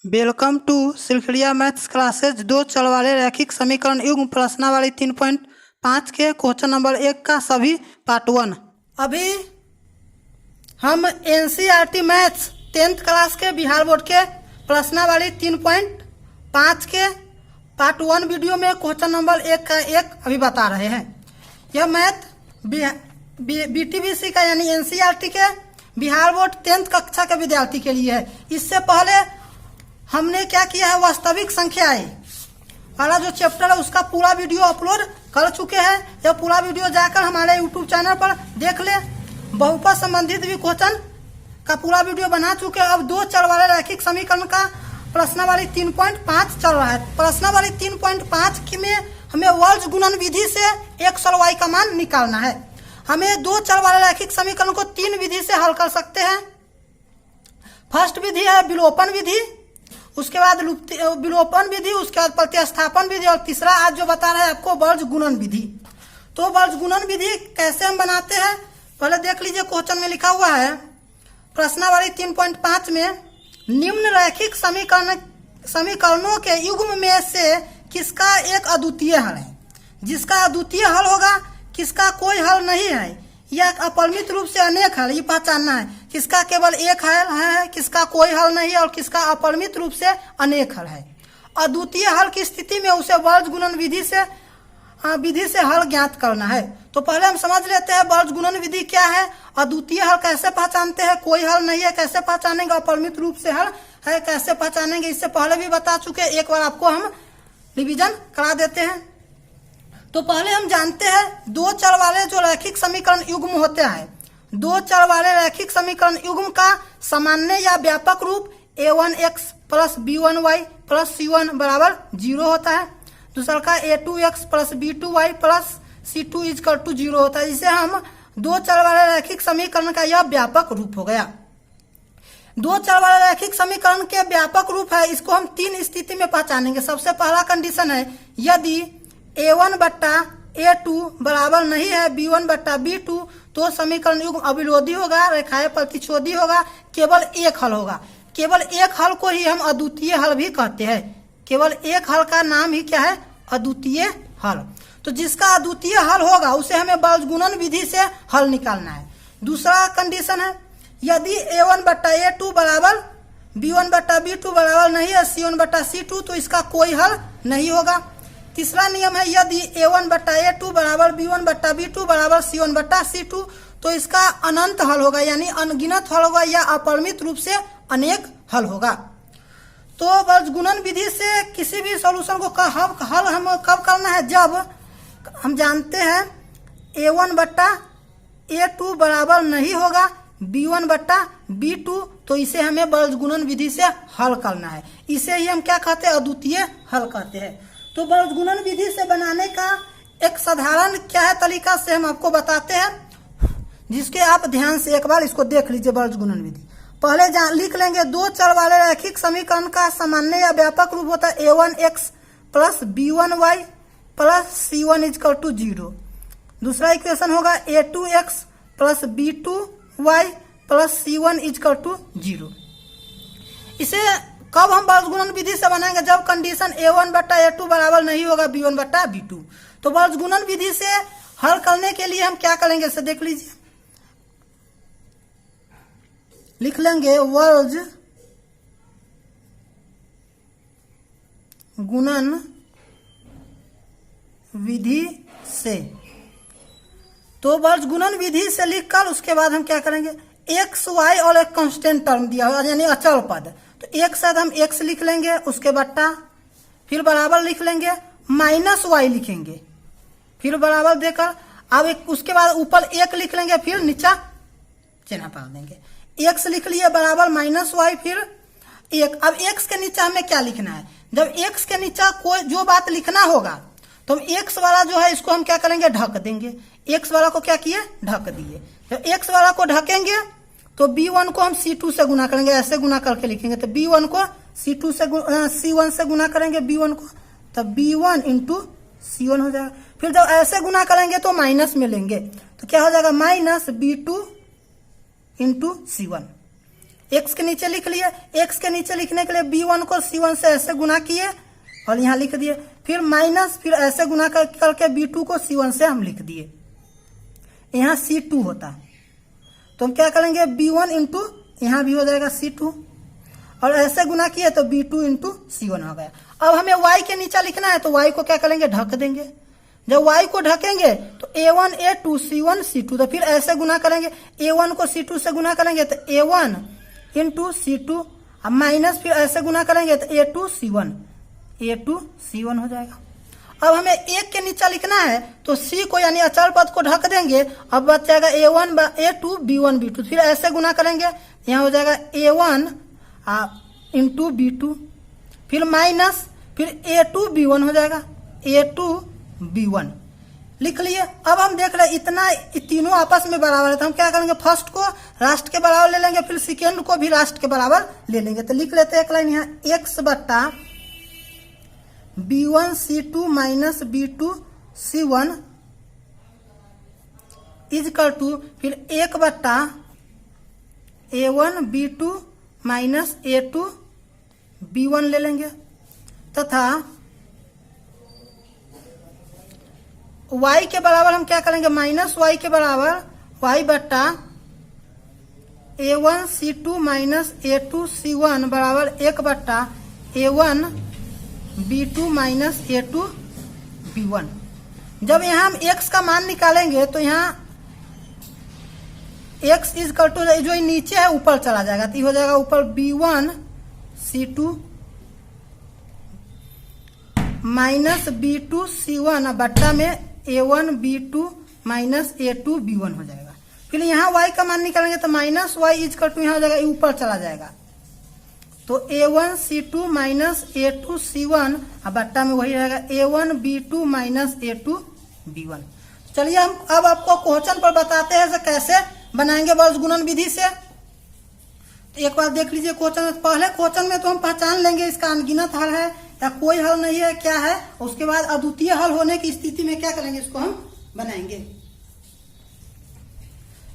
Welcome to Silkhadia maths classes. दो चल वाले रैखिक समीकरण युग्म प्रश्नावली 3.5 के क्वेश्चन नंबर 1 का सभी पार्ट 1। अभी हम एनसीईआरटी मैथ्स 10th क्लास के बिहार बोर्ड के प्रश्नावली 3.5 के पार्ट 1 वीडियो में क्वेश्चन नंबर 1 का अभी बता रहे हैं। यह मैथ बीटीबीसी का यानी एनसीईआरटी के बिहार बोर्ड 10th कक्षा के विद्यार्थी के लिए है। इससे पहले हमने क्या किया है, वास्तविक संख्याएं वाला जो चैप्टर है उसका पूरा वीडियो अपलोड कर चुके हैं। यह पूरा वीडियो जाकर हमारे यूट्यूब चैनल पर देख ले। बहुपद संबंधित भी क्वेश्चन का पूरा वीडियो बना चुके हैं। अब दो चर वाले रैखिक समीकरण का प्रश्नावली 3.5 चल रहा है। प्रश्नावली 3.5 में हमें वर्ज गुणन विधि से x और y का मान निकालना है। हमें दो चर वाले रैखिक समीकरण को 3 विधि से हल कर सकते हैं। फर्स्ट विधि है विलोपन विधि, उसके बाद विलोपन विधि, उसके बाद प्रतिस्थापन विधि, और तीसरा आज जो बता रहे हैं आपको वर्ज गुणन विधि। तो वर्ज गुणन विधि कैसे हम बनाते हैं पहले देख लीजिए। क्वेश्चन में लिखा हुआ है प्रश्नावली 3.5 में निम्न रैखिक समीकरणों के युग्म में से किसका एक अद्वितीय हल है। जिसका अद्वितीय हल होगा, किसका कोई हल नहीं है, यह अपरिमित रूप से अनेक हल, ये पहचानना है। किसका केवल एक हल है, किसका कोई हल नहीं है, और किसका अपरिमित रूप से अनेक हल है। अद्वितीय हल की स्थिति में उसे वर्ज गुणन विधि से हल ज्ञात करना है। तो पहले हम समझ लेते हैं वर्ज गुणन विधि क्या है, अद्वितीय हल कैसे पहचानते हैं, कोई हल नहीं है कैसे पहचानेंगे, अपरिमित रूप से हल है कैसे पहचानेंगे। इससे पहले भी बता चुके, एक बार आपको हम रिविजन करा देते हैं। तो पहले हम जानते हैं दो चर वाले जो रैखिक समीकरण युग्म होते हैं, दो चर वाले रैखिक समीकरण युग्म का सामान्य या व्यापक रूप a1x plus b1y plus c1 बराबर 0 होता है। दूसरा का a2x plus b2y plus c2 equal to 0 होता है। जिसे हम दो चर वाले रैखिक समीकरण का यह व्यापक रूप हो गया। दो चर वाले रैखिक समीकरण के व्यापक रूप है, इसको हम 3 स्थिति में पहचानेंगे। सबसे पहला कंडीशन है यदि a1 बट्टा a2 बराबर नहीं है b1 बट्टा b2 तो समीकरण युग्म अविरोधी होगा, रेखाएं प्रतिच्छेदी होगा, केवल एक हल होगा। केवल एक हल को ही हम अद्वितीय हल भी कहते हैं। केवल एक हल का नाम ही क्या है, अद्वितीय हल। तो जिसका अद्वितीय हल होगा उसे हमें वर्ज गुणन विधि से हल निकालना है। दूसरा कंडीशन है यदि a1 बट्टा a2 बराबर b1 बट्टा b2 बराबर नहीं है c1 बट्टा c2 तो इसका कोई हल नहीं होगा। तीसरा नियम है यदि a1 बट्टा a2 बराबर b1 बट्टा b2 बराबर c1 बट्टा c2 तो इसका अनंत हल होगा, यानी अनगिनत हल होगा या अपरिमित रूप से अनेक हल होगा। तो वर्ज गुणन विधि से किसी भी सॉल्यूशन को हल हम कब करना है, जब हम जानते हैं a1 बट्टा a2 बराबर नहीं होगा b1 बट्टा b2 तो इसे हमें वर्ज गुणन विधि से हल करना है। इसे ही हम क्या कहते हैं, अद्वितीय हल कहते हैं। तो वर्ज गुणन विधि से बनाने का एक साधारण क्या है तरीका से हम आपको बताते हैं, जिसके आप ध्यान से एक बार इसको देख लीजिए। वर्ज गुणन विधि पहले लिख लेंगे दो चर वाले रैखिक समीकरण का सामान्य या व्यापक रूप होता है a1x plus b1y plus c1 equal to 0। दूसरा इक्वेशन होगा a2x plus b2y plus c1 equal to 0। इसे कब हम वर्ज गुणन विधि से बनाएंगे, जब कंडीशन a1 बट्टा a2 बराबर नहीं होगा b1 बट्टा b2। तो वर्ज गुणन विधि से हल करने के लिए हम क्या करेंगे इसे देख लीजिए। लिख लेंगे वर्ज गुणन विधि से। तो वर्ज गुणन विधि से लिखकर उसके बाद हम क्या करेंगे, एक्स वाई और एक कांस्टेंट टर्म दिया हुआ यानी अचल पद, तो एक साथ हम x लिख लेंगे, उसके बट्टा फिर बराबर लिख लेंगे, माइनस y लिखेंगे, फिर बराबर देकर अब उसके बाद ऊपर 1 लिख लेंगे, फिर नीचा चिन्ह पाल देंगे। x लिख लिए बराबर माइनस y फिर 1। अब x के नीचे हमें क्या लिखना है, जब x के नीचे कोई जो बात लिखना होगा तो हम x वाला जो है इसको हम क्या करेंगे, ढक देंगे। x वाला को क्या किए, ढक दिए। जब x वाला को ढकेंगे तो b1 को हम c2 से गुना करेंगे, ऐसे गुना करके लिखेंगे। तो b1 को c1 से गुना करेंगे b1 को, तब b1 इंटू c1 हो जाएगा। फिर जब ऐसे गुना करेंगे तो माइनस में लेंगे तो क्या हो जाएगा, minus b2 into c1। X के नीचे लिख लिए। एक्स के नीचे लिखने के लिए b1 को c1 से ऐसे गुना किए और यहाँ लिख दिए, फिर माइनस, फिर ऐसे गुना करके b2 को c1 से हम लिख दिए। यहाँ c2 होता, तो हम क्या करेंगे b1 इंटू यहाँ भी हो जाएगा c2 और ऐसे गुना किए तो b2 इंटू c1 हो गया। अब हमें y के नीचे लिखना है तो y को क्या करेंगे ढक देंगे। जब y को ढकेंगे तो a1 a2 c1 c2, तो फिर ऐसे गुना करेंगे, a1 को c2 से गुना करेंगे तो a1 इंटू c2, अब माइनस फिर ऐसे गुना करेंगे तो a2 c1 हो जाएगा। अब हमें एक के नीचे लिखना है तो c को यानी अचल पद को ढक देंगे। अब बच जाएगा a1 a2 b1 b2, फिर ऐसे गुना करेंगे, यहाँ हो जाएगा a1 इंटू b2, फिर माइनस, फिर a2 b1 हो जाएगा, a2 b1 लिख लिए। अब हम देख रहे हैं इतना तीनों आपस में बराबर है, तो हम क्या करेंगे फर्स्ट को राष्ट्र के बराबर ले लेंगे, फिर सेकेंड को भी राष्ट्र के बराबर ले लेंगे। तो लिख लेते हैं एक लाइन यहाँ, x बट्टा b1 c2 minus b2 c1 is equal to, फिर 1 बट्टा a1 b2 minus a2 b1 ले लेंगे, तथा y के बराबर हम क्या करेंगे माइनस y के बराबर y बट्टा a1 c2 minus a2 c1 बराबर 1 बट्टा a1 b2 minus a2 b1। जब यहाँ हम x का मान निकालेंगे तो यहाँ x इज इक्वल टू जो नीचे है ऊपर चला जाएगा, तो हो जाएगा ऊपर b1 c2 minus b2 c1 बट्टा में a1 b2 minus a2 b1 हो जाएगा। फिर यहाँ y का मान निकालेंगे तो minus y is equal to यहाँ हो जाएगा ऊपर चला जाएगा, तो a1 c2 minus a2 c1 बट्टा में वही रहेगा a1 b2 minus a2 b1। चलिए हम अब आपको क्वेश्चन पर बताते हैं कि कैसे बनाएंगे वर्ग गुणन विधि से। तो एक बार देख लीजिए क्वेश्चन, पहले क्वेश्चन में तो हम पहचान लेंगे इसका अनगिनत हल है या कोई हल नहीं है क्या है, उसके बाद अद्वितीय हल होने की स्थिति में क्या करेंगे इसको हम बनाएंगे।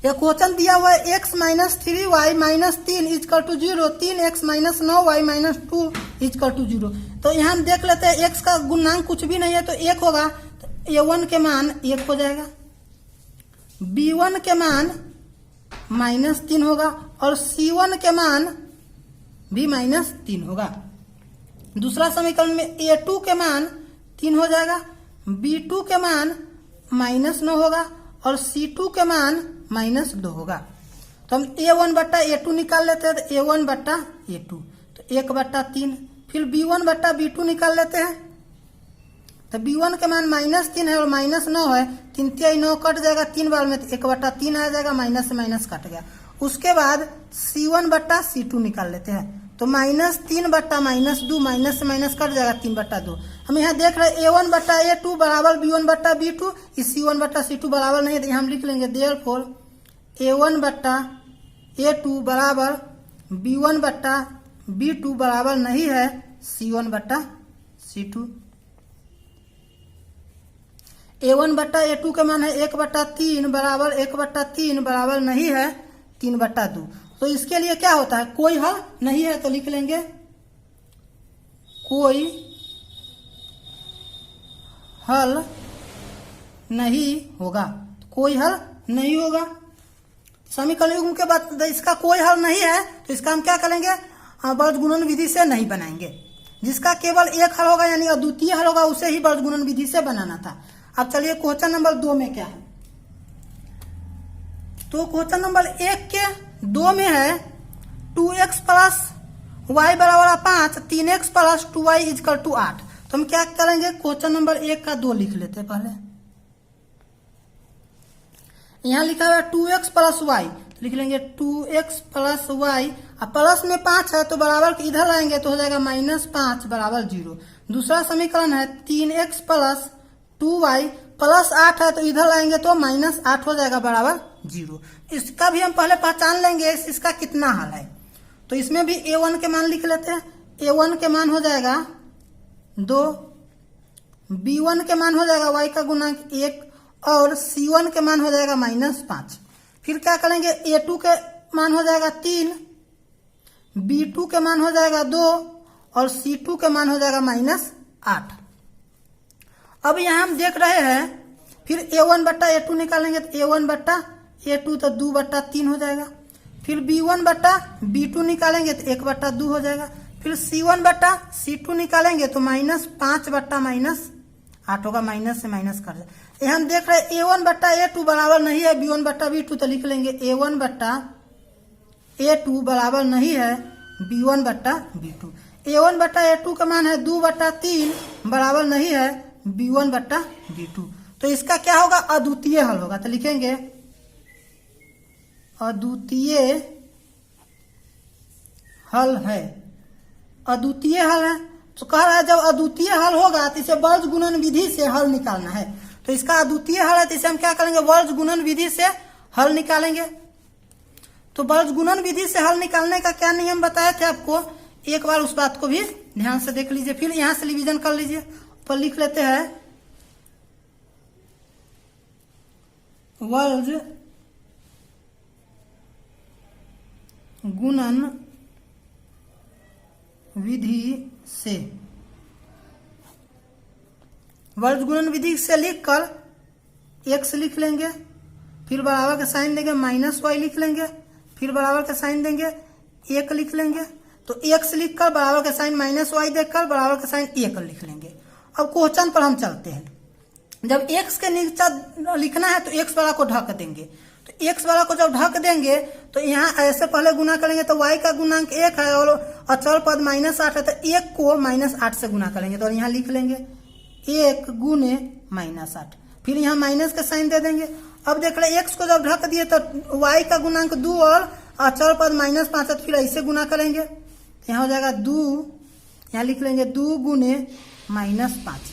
यह क्वेश्चन दिया हुआ है x minus 3y minus 3 is equal to 0, 3x minus 9y minus 2 is equal to 0। तो यहाँ हम देख लेते हैं x का गुणांक कुछ भी नहीं है तो 1 होगा, तो a1 के मान 1 हो जाएगा, b1 के मान माइनस 3 होगा और c1 के मान भी माइनस 3 होगा। दूसरा समीकरण में a2 के मान 3 हो जाएगा, b2 के मान माइनस 9 होगा और c2 के मान माइनस 2 होगा। तो हम a1 बट्टा a2 निकाल लेते हैं, तो a1 बट्टा a2 तो 1 बट्टा 3, फिर b1 बट्टा b2 निकाल लेते हैं, तो b1 के मान माइनस 3 है और माइनस 9 है, 3 3 9 कट जाएगा 3 बार में, तो 1 बट्टा 3 आ जाएगा, माइनस से माइनस कट गया। उसके बाद c1 बट्टा c2 निकाल लेते हैं, तो माइनस 3 बट्टा माइनस 2, माइनस से माइनस कट जाएगा 3 बट्टा 2। हम यहाँ देख रहे हैं a1 बट्टा a2 बराबर b1 बट्टा b2, इस c1 बट्टा c2 बराबर नहीं है, तो यहाँ हम लिख लेंगे देयरफॉर a1 बट्टा a2 बराबर b1 बट्टा b2 बराबर नहीं है c1 बट्टा c2। a1 बट्टा a2 का मान है 1 बट्टा 3 बराबर 1 बट्टा 3 बराबर नहीं है 3 बट्टा 2। तो इसके लिए क्या होता है कोई हल नहीं है, तो लिख लेंगे कोई हल नहीं होगा, कोई हल नहीं होगा। समीकरण के बाद इसका कोई हल नहीं है तो इसका हम क्या करेंगे वर्ग गुणन विधि से नहीं बनाएंगे। जिसका केवल एक हल होगा यानी अद्वितीय हल होगा उसे ही वर्ग गुणन विधि से बनाना था। अब चलिए क्वेश्चन नंबर 2 में क्या है, तो क्वेश्चन नंबर 1 के 2 में है 2x प्लस y बराबर 5, 3x plus 2y is equal to 8। तो हम क्या करेंगे क्वेश्चन नंबर 1 का 2 लिख लेते हैं। पहले यहाँ लिखा हुआ है 2x प्लस y, लिख लेंगे 2x प्लस y, अब प्लस में 5 है तो बराबर इधर लाएंगे तो हो जाएगा माइनस 5 बराबर 0। दूसरा समीकरण है 3x प्लस 2y प्लस 8 है तो इधर लाएंगे तो माइनस 8 हो जाएगा बराबर 0। इसका भी हम पहले पहचान लेंगे इसका कितना हल है, तो इसमें भी a1 के मान लिख लेते हैं। a1 के मान हो जाएगा 2, b1 के मान हो जाएगा y का गुणांक 1 और c1 के मान हो जाएगा माइनस 5। फिर क्या करेंगे a2 के मान हो जाएगा 3 B2 के मान हो जाएगा 2 और C2 के मान हो जाएगा -8। अब यहाँ हम देख रहे हैं, फिर A1 बट्टा A2 निकालेंगे तो A1 बट्टा A2 तो 2 बट्टा 3 हो जाएगा। फिर B1 बट्टा B2 निकालेंगे तो 1 बट्टा 2 हो जाएगा। फिर C1 बट्टा C2 निकालेंगे तो -5 बट्टा -8 होगा, माइनस से माइनस कर जाए। यहाँ हम देख रहे हैं A1 बट्टा A2 बराबर नहीं है B1 बट्टा B2, तो लिख लेंगे A1 बट्टा A2 बराबर नहीं है B1 बट्टा B2। A1 बट्टा A2 का मान है 2 बट्टा 3 बराबर नहीं है B1 बट्टा B2। तो इसका क्या होगा, अद्वितीय हल होगा। तो लिखेंगे अद्वितीय हल है। अद्वितीय हल है तो कह रहा है जब अद्वितीय हल होगा तो इसे वर्ज गुणन विधि से हल निकालना है। तो इसका अद्वितीय हल है तो इसे हम क्या करेंगे, वर्ज गुणन विधि से हल निकालेंगे। तो वर्ज गुणन विधि से हल निकालने का क्या नियम बताए थे आपको, एक बार उस बात को भी ध्यान से देख लीजिए। फिर यहां से रिवीजन कर लीजिए। ऊपर लिख लेते हैं वर्ज गुणन विधि से, वर्ज गुणन विधि से लिखकर x लिख लेंगे, फिर बराबर का साइन देंगे, -y लिख लेंगे, फिर बराबर का साइन देंगे, 1 लिख लेंगे। तो x लिखकर बराबर का साइन -y देकर बराबर का साइन 1 लिख लेंगे। अब क्वेश्चन पर हम चलते हैं। जब x के नीचे लिखना है तो x वाला को ढक देंगे। तो x वाला को जब ढक देंगे तो यहाँ ऐसे पहले गुना करेंगे तो y का गुणांक 1 है और अचल पद -8 है, तो 1 को -8 से गुना करेंगे। तो यहाँ लिख लेंगे 1 गुने -8, फिर यहाँ माइनस का साइन दे देंगे। अब देख रहे x को जब ढक दिए तो y का गुणांक 2 और अचल पद -5 है, तो फिर ऐसे गुना करेंगे। यहाँ हो जाएगा 2, यहाँ लिख लेंगे 2 गुने -5।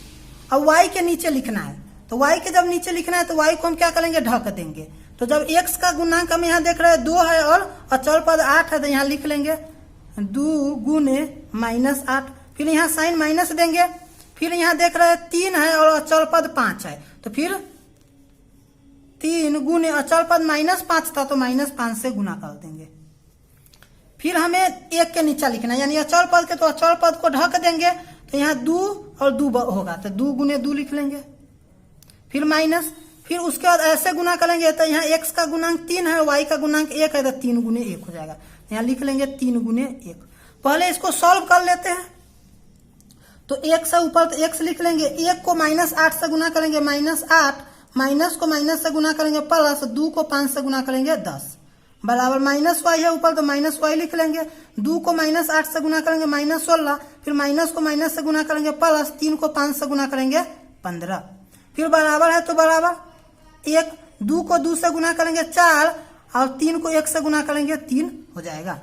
अब y के नीचे लिखना है, तो y के जब नीचे लिखना है तो y को हम क्या करेंगे, ढक देंगे। तो जब x का गुणांक हम यहाँ देख रहे हैं 2 है और अचल पद 8 है, तो यहाँ लिख लेंगे 2 गुने -8, फिर यहाँ साइन माइनस देंगे। फिर यहाँ देख रहे हैं 3 है और अचल पद 5 है, तो फिर 3 गुने अचल पद -5 था तो -5 से गुना कर देंगे। फिर हमें 1 के नीचे लिखना है, यानी अचल पद के, तो अचल पद को ढक देंगे। तो यहाँ 2 और 2 होगा, तो 2 गुने 2 लिख लेंगे, फिर माइनस, फिर उसके बाद ऐसे गुना करेंगे। तो यहाँ x का गुणांक 3 है, y का गुणांक 1 है, तो 3 गुने 1 हो जाएगा। यहाँ लिख लेंगे 3 गुने 1। पहले इसको सॉल्व कर लेते हैं। तो x से ऊपर तो x लिख लेंगे, 1 को -8 से गुना करेंगे -8, माइनस को माइनस से गुना करेंगे प्लस, 2 को 5 से गुना करेंगे 10, बराबर -y है ऊपर तो -y लिख लेंगे। 2 को -8 से गुना करेंगे -16, फिर माइनस को माइनस से गुना करेंगे प्लस, 3 को 5 से गुना करेंगे 15, फिर बराबर है तो बराबर 1, 2 को 2 से गुना करेंगे 4 और 3 को 1 से गुना करेंगे 3 हो जाएगा।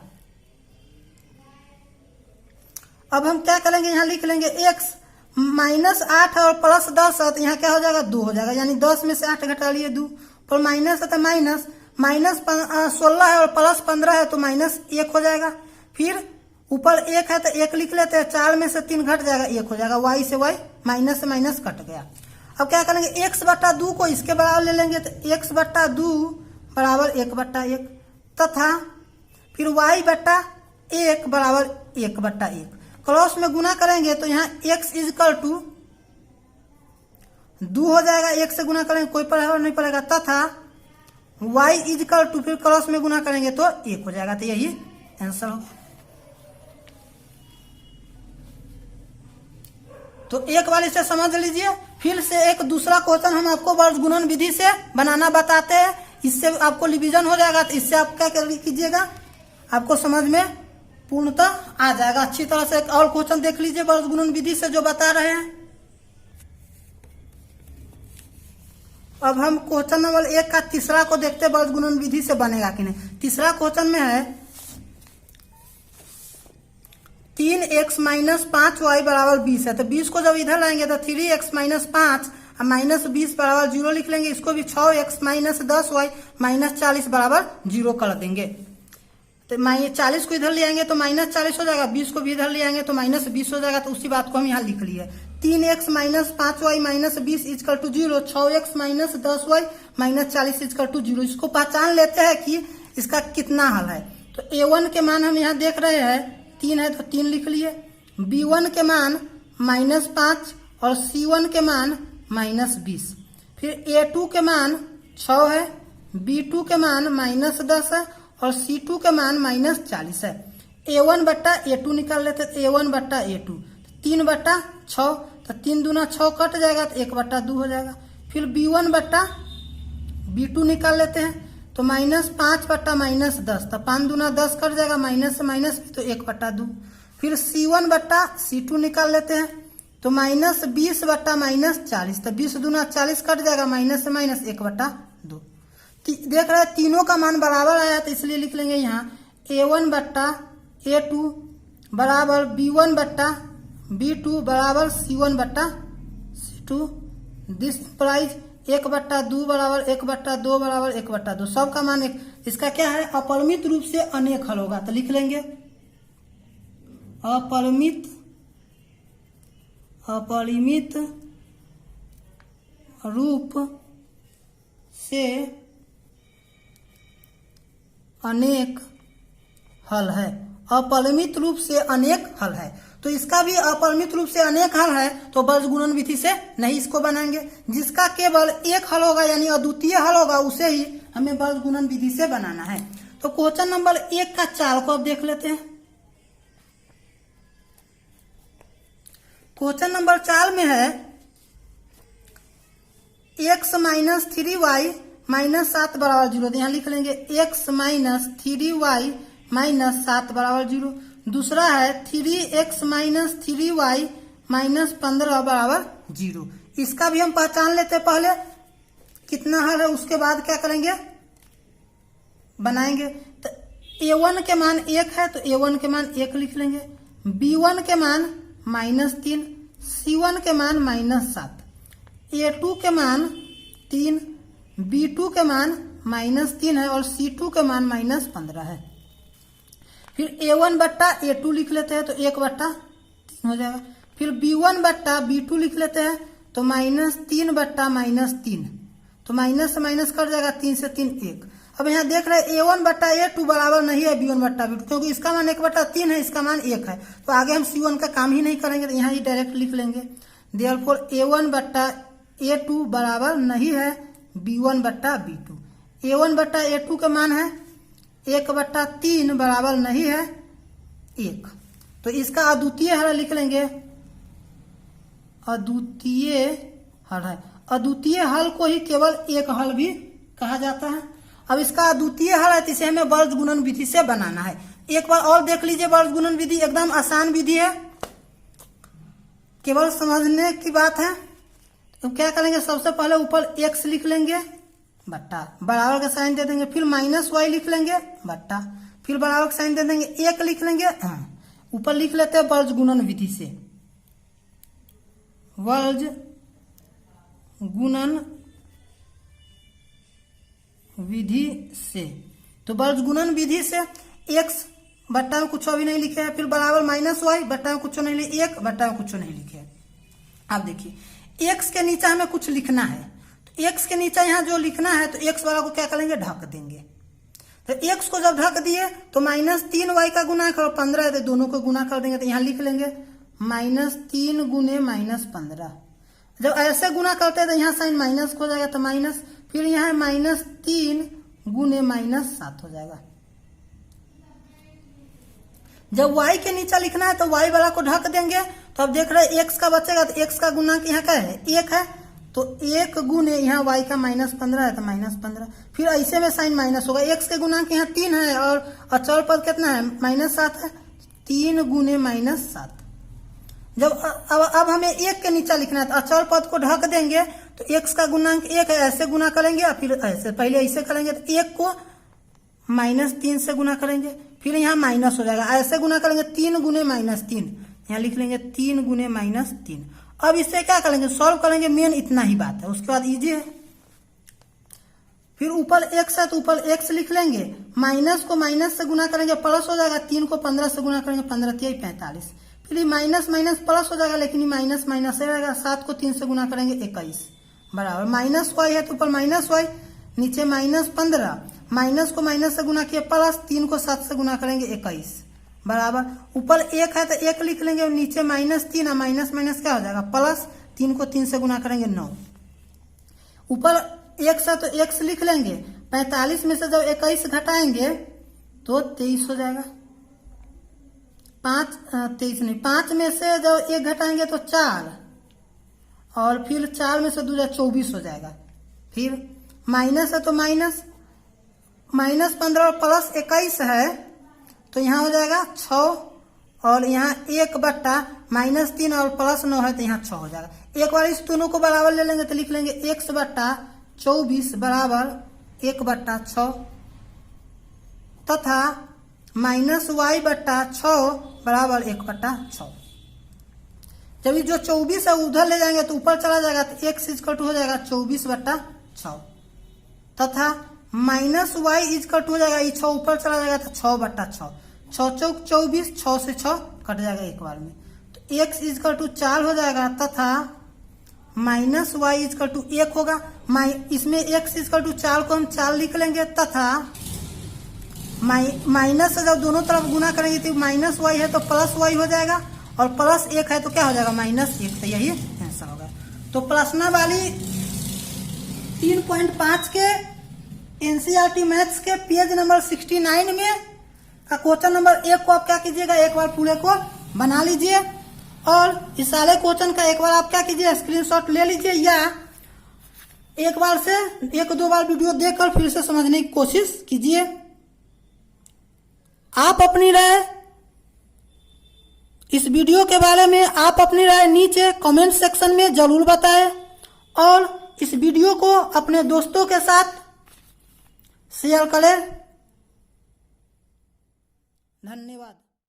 अब हम क्या करेंगे, यहाँ लिख लेंगे x -8 और प्लस 10 है, तो यहाँ क्या हो जाएगा 2 हो जाएगा, यानी 10 में से 8 घटा लिए 2, पर माइनस है तो -16 है और प्लस 15 है तो -1 हो जाएगा। फिर ऊपर 1 है तो 1 लिख लेते हैं, 4 में से 3 घट जाएगा 1 हो जाएगा, y से y माइनस से माइनस कट गया। अब क्या करेंगे, x बट्टा 2 को इसके बराबर ले लेंगे, तो x बट्टा 2 बराबर 1 बट्टा 1 तथा फिर y बट्टा 1 बराबर 1 बट्टा 1, क्रॉस में गुना करेंगे तो यहाँ x इजकल टू 2 हो जाएगा, 1 से गुना करेंगे कोई प्रभाव नहीं पड़ेगा, तथा y इजकल टू फिर क्रॉस में गुना करेंगे तो 1 हो जाएगा। तो यही आंसर होगा। तो एक बार इसे समझ लीजिए। फिर से एक दूसरा क्वेश्चन हम आपको वर्ज गुणन विधि से बनाना बताते हैं, इससे आपको रिवीजन हो जाएगा। तो इससे आप क्या कीजिएगा, आपको समझ में पूर्णतः आ जाएगा अच्छी तरह से। एक और क्वेश्चन देख लीजिए वर्ज गुणन विधि से जो बता रहे हैं। अब हम क्वेश्चन नंबर 1 का तीसरा को देखते हैं, वर्ज गुणन विधि से बनेगा कि नहीं। तीसरा क्वेश्चन में है 3x - 5y बराबर 20 है, तो 20 को जब इधर लाएंगे तो 3x - 5 और -20 बराबर 0 लिख लेंगे। इसको भी 6x - 10y - 40 बराबर 0 कर देंगे। तो 40 को इधर ले आएंगे तो -40 हो जाएगा, 20 को भी इधर ले आएंगे तो -20 हो जाएगा। तो उसी बात को हम यहाँ लिख लिए, 3x - 5y - 20 is equal to 0, 6x - 10y - 40 is equal to 0। इसको पहचान लेते हैं कि इसका कितना हल है। तो A1 के मान हम यहाँ देख रहे हैं 3 है तो 3 लिख लिए। B1 के मान -5 और C1 के मान -20। फिर A2 के मान 6 है, B2 के मान -10 है और C2 के मान -40 है। A1 बट्टा A2 निकाल लेते तो A1 बट्टा A2 3 बट्टा 6 तो 3 दूना 6 कट जाएगा तो 1 बट्टा 2 हो जाएगा। फिर B1 बट्टा B2 निकाल लेते हैं तो -5 बट्टा -10 तो 5 दूना 10 कट जाएगा, माइनस से माइनस तो 1 बट्टा 2। फिर C1 बट्टा C2 निकाल लेते हैं तो -20 बट्टा -40 तो 20 दूना 40 कट जाएगा, माइनस से माइनस 1 बट्टा 2। देख रहे हैं तीनों का मान बराबर आया तो इसलिए लिख लेंगे यहाँ A1 बट्टा A2 बराबर B1 बट्टा B2 बराबर C1 बट्टा C2। दिस इंप्लाइज 1 बट्टा 2 बराबर 1 बट्टा 2 बराबर 1 बट्टा 2। सबका मान एक। इसका क्या है, अपरिमित रूप से अनेक हल होगा तो लिख लेंगे अपरिमित रूप से अनेक हल है। अपरिमित रूप से अनेक हल है तो इसका भी अपरिमित रूप से अनेक हल है तो बर्ज गुणन विधि से नहीं इसको बनाएंगे। जिसका केवल एक हल होगा यानी अद्वितीय हल होगा उसे ही हमें बर्ज गुणन विधि से बनाना है। तो क्वेश्चन नंबर 1 का चाल को अब देख लेते हैं। क्वेश्चन नंबर 4 में है x - 3y - 7 बराबर 0। तो यहाँ लिख लेंगे x - 3y - 7 बराबर 0। दूसरा है 3x - 3y - 15 बराबर 0। इसका भी हम पहचान लेते हैं पहले कितना हल है, उसके बाद क्या करेंगे बनाएंगे। तो A1 के मान 1 है तो A1 के मान 1 लिख लेंगे। B1 के मान -3, C1 के मान -7, A2 के मान 3, B2 के मान -3 है और C2 के मान -15 है। फिर A1 बट्टा A2 लिख लेते हैं तो 1 बट्टा 3 हो जाएगा। फिर B1 बट्टा B2 लिख लेते हैं तो -3 बट्टा -3 तो माइनस से माइनस कट जाएगा, 3 से 3 1। अब यहाँ देख रहे हैं A1 बट्टा A2 बराबर नहीं है B1 बट्टा B2 क्योंकि इसका मान 1 बट्टा 3 है, इसका मान 1 है तो आगे हम C1 का काम ही नहीं करेंगे तो यहाँ ही डायरेक्ट लिख लेंगे। देयरफॉर A1 बट्टा A2 बराबर नहीं है B1 बट्टा B2। A1 बट्टा A2 का मान है 1 बट्टा 3 बराबर नहीं है 1 तो इसका अद्वितीय हल लिख लेंगे। अद्वितीय हल है, अद्वितीय हल को ही केवल एक हल भी कहा जाता है। अब इसका अद्वितीय हल है तो इसे हमें बर्ज गुणन विधि से बनाना है। एक बार और देख लीजिए, बर्ज गुणन विधि एकदम आसान विधि है, केवल समझने की बात है। तो क्या करेंगे, सबसे पहले ऊपर x लिख लेंगे बट्टा, बराबर का साइन दे देंगे, फिर -y लिख लेंगे बट्टा, फिर बराबर का साइन दे देंगे, 1 लिख लेंगे। ऊपर लिख लेते हैं बर्ज गुणन विधि से, बर्ज गुणन विधि से। तो बर्ज गुणन विधि से x बट्टा में कुछ भी नहीं लिखे है, फिर बराबर -y बट्टा में कुछ नहीं लिखे, 1 बट्टा में कुछ नहीं लिखे। अब देखिए x के नीचे हमें कुछ लिखना है तो x के नीचे यहाँ जो लिखना है तो x वाला को क्या करेंगे, ढक देंगे। तो x को जब ढक दिए तो -3y का गुना करो, 15 है तो दोनों को गुना कर देंगे तो यहाँ लिख लेंगे -3 गुने -15। जब ऐसे गुना करते हैं तो यहाँ साइन माइनस हो जाएगा तो माइनस, फिर यहाँ -3 गुने -7 हो जाएगा। जब y के नीचे लिखना है तो y वाला को ढक देंगे। तो अब देख रहे हैं x का बचेगा तो x का गुना यहाँ क्या है, 1 है तो 1 गुने यहाँ y का -15 है तो -15, फिर ऐसे में साइन माइनस होगा। x के गुणांक यहाँ 3 है और अचल पद कितना है, -7 है, 3 गुने -7। जब अब हमें 1 के नीचे लिखना है तो अचल पद को ढक देंगे तो x का गुणांक 1 है, ऐसे गुना करेंगे और फिर ऐसे, पहले ऐसे करेंगे तो 1 को -3 से गुना करेंगे, फिर यहाँ माइनस हो जाएगा, ऐसे गुना करेंगे 3 गुने -3, यहाँ लिख लेंगे 3 गुने -3। अब इससे क्या करेंगे, सॉल्व करेंगे, मेन इतना ही बात है, उसके बाद इजी है। फिर ऊपर x है तो ऊपर x लिख लेंगे, माइनस को माइनस से गुना करेंगे प्लस हो जाएगा, 3 को 15 से गुना करेंगे, 15 3 45, फिर माइनस माइनस प्लस हो जाएगा लेकिन माइनस माइनस रहेगा, 7 को 3 से गुना करेंगे 21 बराबर -y है तो ऊपर -y नीचे -15 माइनस को माइनस से गुना किए प्लस, 3 को 7 से गुना करेंगे 21 बराबर, ऊपर 1 है तो 1 लिख लेंगे और नीचे -3 और माइनस माइनस क्या हो जाएगा प्लस, 3 को 3 से गुना करेंगे 9, ऊपर x है तो x लिख लेंगे, 45 में से जब 21 घटाएंगे तो 23 हो जाएगा, 5 में से जब 1 घटाएंगे तो 4 और फिर 4 में से 2 24 हो जाएगा, फिर माइनस है तो -15 और प्लस 21 है तो यहाँ हो जाएगा 6 और यहाँ 1/-3 और प्लस 9 है तो यहाँ 6 हो जाएगा। एक बार इस दोनों को बराबर ले लेंगे तो लिख लेंगे x/24 बराबर 1/6 तथा -y/6 बराबर 1/6। जब ये जो 24 है उधर ले जाएंगे तो ऊपर चला जाएगा तो x = हो जाएगा 24/6 तथा -y = हो जाएगा, ये 6 ऊपर चला जाएगा तो 6/6, 6 चौक 24, 6 से 6 कट जाएगा एक बार में, तो x = 4 हो जाएगा तथा -y = 1 होगा। इसमें x = 4 को हम 4 लिख लेंगे तथा माइनस से जब दोनों तरफ गुना करेंगे तो -y है तो +y हो जाएगा और +1 है तो क्या हो जाएगा -1, तो यही आंसर होगा। तो प्रश्न वाली 3.5 के एनसीईआरटी मैथ्स के पेज नंबर 69 में का क्वेश्चन नंबर 1 को आप क्या कीजिएगा, एक बार पूरे को बना लीजिए और इस सारे क्वेश्चन का एक बार आप क्या कीजिए स्क्रीनशॉट ले लीजिए या एक बार से 1-2 बार वीडियो देखकर फिर से समझने की कोशिश कीजिए। आप अपनी राय इस वीडियो के बारे में आप अपनी राय नीचे कमेंट सेक्शन में जरूर बताएं और इस वीडियो को अपने दोस्तों के साथ शेयर करें। धन्यवाद।